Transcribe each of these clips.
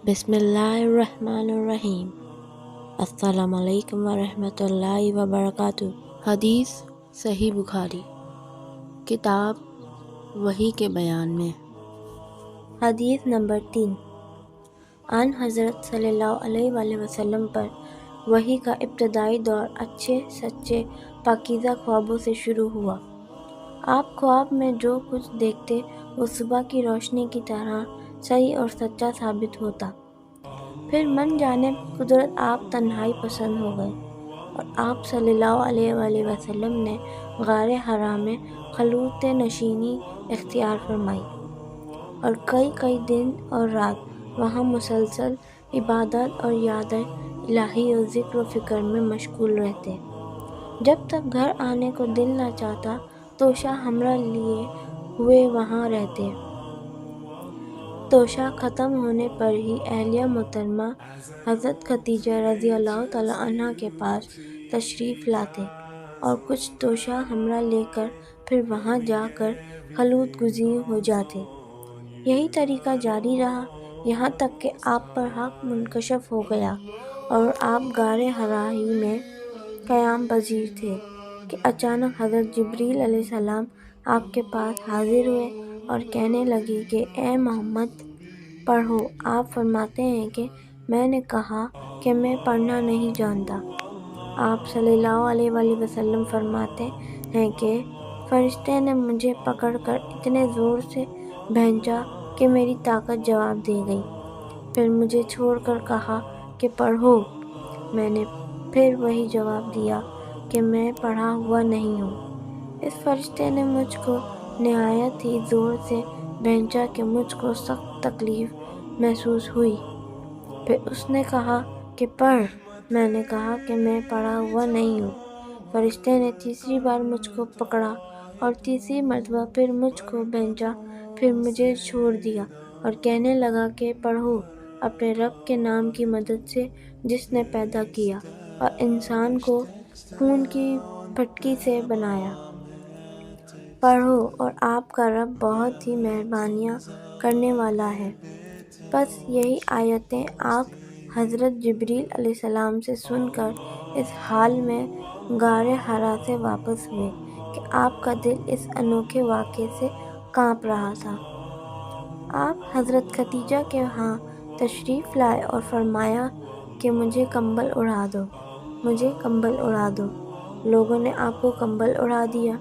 بسم اللہ الرحمن الرحیم۔ السلام علیکم ورحمۃ اللہ وبرکاتہ۔ حدیث صحیح بخاری، کتاب وحی کے بیان میں۔ حدیث نمبر 3۔ ان حضرت صلی اللہ علیہ وآلہ وسلم پر وحی کا ابتدائی دور اچھے سچے پاکیزہ خوابوں سے شروع ہوا۔ آپ خواب میں جو کچھ دیکھتے وہ صبح کی روشنی کی طرح صحیح اور سچا ثابت ہوتا۔ پھر من جانب قدرت آپ تنہائی پسند ہو گئے اور آپ صلی اللہ علیہ وآلہ وسلم نے غار حرا میں خلوت نشینی اختیار فرمائی اور کئی دن اور رات وہاں مسلسل عبادت اور یاد الہی اور ذکر و فکر میں مشغول رہتے۔ جب تک گھر آنے کو دل نہ چاہتا توشہ ہمراہ لیے ہوئے وہاں رہتے۔ توشہ ختم ہونے پر ہی اہلیہ محترمہ حضرت خدیجہ رضی اللہ تعالیٰ عنہ کے پاس تشریف لاتے اور کچھ توشہ ہمراہ لے کر پھر وہاں جا کر خلوت گزین ہو جاتے۔ یہی طریقہ جاری رہا یہاں تک کہ آپ پر حق منکشف ہو گیا اور آپ غار حرا ہی میں قیام پذیر تھے کہ اچانک حضرت جبریل علیہ السلام آپ کے پاس حاضر ہوئے اور کہنے لگے کہ اے محمد پڑھو۔ آپ فرماتے ہیں کہ میں نے کہا کہ میں پڑھنا نہیں جانتا۔ آپ صلی اللہ علیہ وآلہ وسلم فرماتے ہیں کہ فرشتے نے مجھے پکڑ کر اتنے زور سے بھینچا کہ میری طاقت جواب دے گئی، پھر مجھے چھوڑ کر کہا کہ پڑھو۔ میں نے پھر وہی جواب دیا کہ میں پڑھا ہوا نہیں ہوں۔ اس فرشتے نے مجھ کو نہایت ہی زور سے بھینچا کہ مجھ کو سخت تکلیف محسوس ہوئی، پھر اس نے کہا کہ پڑھ۔ میں نے کہا کہ میں پڑھا ہوا نہیں ہوں۔ فرشتے نے تیسری بار مجھ کو پکڑا اور تیسری مرتبہ پھر مجھ کو بھینچا، پھر مجھے چھوڑ دیا اور کہنے لگا کہ پڑھو اپنے رب کے نام کی مدد سے جس نے پیدا کیا اور انسان کو خون کی پھٹکی سے بنایا۔ پڑھو اور آپ کا رب بہت ہی مہربانیاں کرنے والا ہے۔ بس یہی آیتیں آپ حضرت جبریل علیہ السلام سے سن کر اس حال میں غار حرا سے واپس ہوئے کہ آپ کا دل اس انوکھے واقعے سے کانپ رہا تھا۔ آپ حضرت خدیجہ کے ہاں تشریف لائے اور فرمایا کہ مجھے کمبل اڑا دو، مجھے کمبل اڑا دو۔ لوگوں نے آپ کو کمبل اڑا دیا۔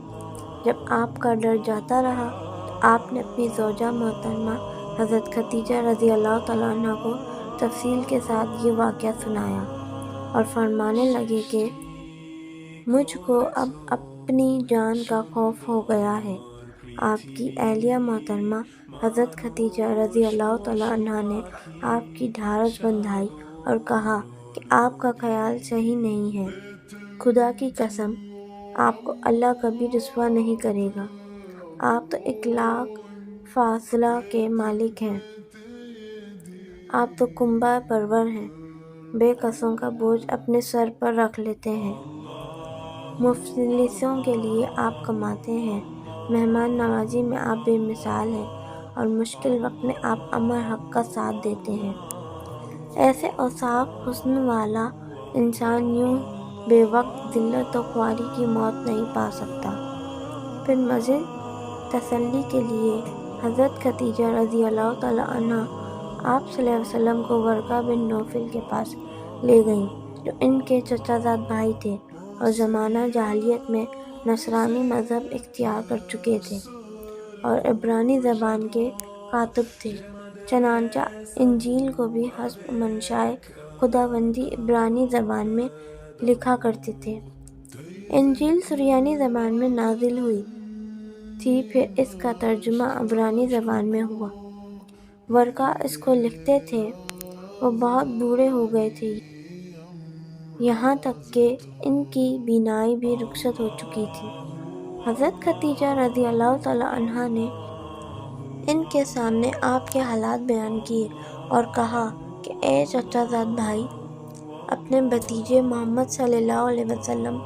جب آپ کا ڈر جاتا رہا تو آپ نے اپنی زوجہ محترمہ حضرت خدیجہ رضی اللہ تعالیٰ عنہ کو تفصیل کے ساتھ یہ واقعہ سنایا اور فرمانے لگے کہ مجھ کو اب اپنی جان کا خوف ہو گیا ہے۔ آپ کی اہلیہ محترمہ حضرت خدیجہ رضی اللہ تعالیٰ عنہ نے آپ کی ڈھارس بندھائی اور کہا کہ آپ کا خیال صحیح نہیں ہے، خدا کی قسم آپ کو اللہ کبھی رسوا نہیں کرے گا، آپ تو 1,00,000 فاصلہ کے مالک ہیں، آپ تو کنبہ پرور ہیں، بے کسوں کا بوجھ اپنے سر پر رکھ لیتے ہیں، مفلسوں کے لیے آپ کماتے ہیں، مہمان نوازی میں آپ بے مثال ہیں اور مشکل وقت میں آپ امر حق کا ساتھ دیتے ہیں۔ ایسے اوصاف حسن والا انسان یوں بے وقت ذلت و خواری کی موت نہیں پا سکتا۔ پھر مزید تسلی کے لیے حضرت خدیجہ رضی اللہ تعالیٰ عنہ آپ صلی اللہ علیہ وسلم کو ورقہ بن نوفل کے پاس لے گئیں جو ان کے چچا زاد بھائی تھے اور زمانہ جاہلیت میں نصرانی مذہب اختیار کر چکے تھے اور عبرانی زبان کے کاتب تھے، چنانچہ انجیل کو بھی حسب منشائے خداوندی عبرانی زبان میں لکھا کرتے تھے۔ انجیل سریانی زبان میں نازل ہوئی تھی، پھر اس کا ترجمہ عبرانی زبان میں ہوا۔ ورقہ اس کو لکھتے تھے، وہ بہت بوڑھے ہو گئے تھے، یہاں تک کہ ان کی بینائی بھی رخصت ہو چکی تھی۔ حضرت خدیجہ رضی اللہ تعالیٰ عنہا نے ان کے سامنے آپ کے حالات بیان کیے اور کہا کہ اے چچا زاد بھائی، اپنے بھتیجے محمد صلی اللہ علیہ وسلم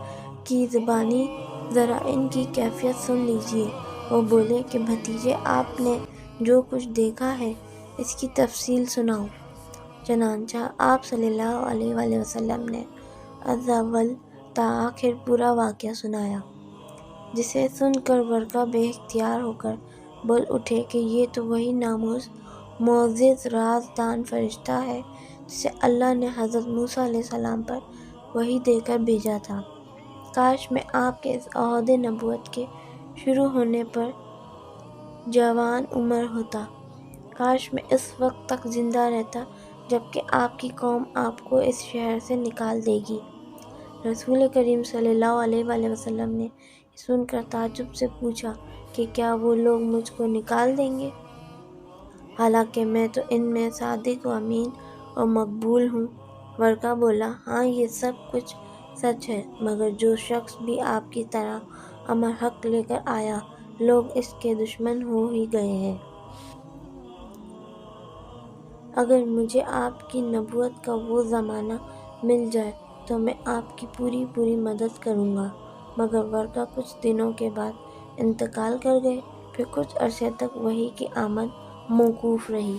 کی زبانی ذرا ان کی کیفیت سن لیجیے۔ وہ بولے کہ بھتیجے آپ نے جو کچھ دیکھا ہے اس کی تفصیل سناؤ۔ چنانچہ آپ صلی اللہ علیہ وآلہ وسلم نے از اول تا آخر پورا واقعہ سنایا، جسے سن کر ورقہ بے اختیار ہو کر بول اٹھے کہ یہ تو وہی ناموز معزز رازدان فرشتہ ہے جسے اللہ نے حضرت موسیٰ علیہ السلام پر وحی دے کر بھیجا تھا۔ کاش میں آپ کے اس عہد نبوت کے شروع ہونے پر جوان عمر ہوتا، کاش میں اس وقت تک زندہ رہتا جبکہ آپ کی قوم آپ کو اس شہر سے نکال دے گی۔ رسول کریم صلی اللہ علیہ وآلہ وسلم نے یہ سن کر تعجب سے پوچھا کہ کیا وہ لوگ مجھ کو نکال دیں گے، حالانکہ میں تو ان میں صادق و امین اور مقبول ہوں؟ ورقہ بولا، ہاں یہ سب کچھ سچ ہے، مگر جو شخص بھی آپ کی طرح امر حق لے کر آیا، لوگ اس کے دشمن ہو ہی گئے ہیں۔ اگر مجھے آپ کی نبوت کا وہ زمانہ مل جائے تو میں آپ کی پوری مدد کروں گا۔ مگر ورقہ کچھ دنوں کے بعد انتقال کر گئے، پھر کچھ عرصے تک وحی کی آمد موقوف رہی۔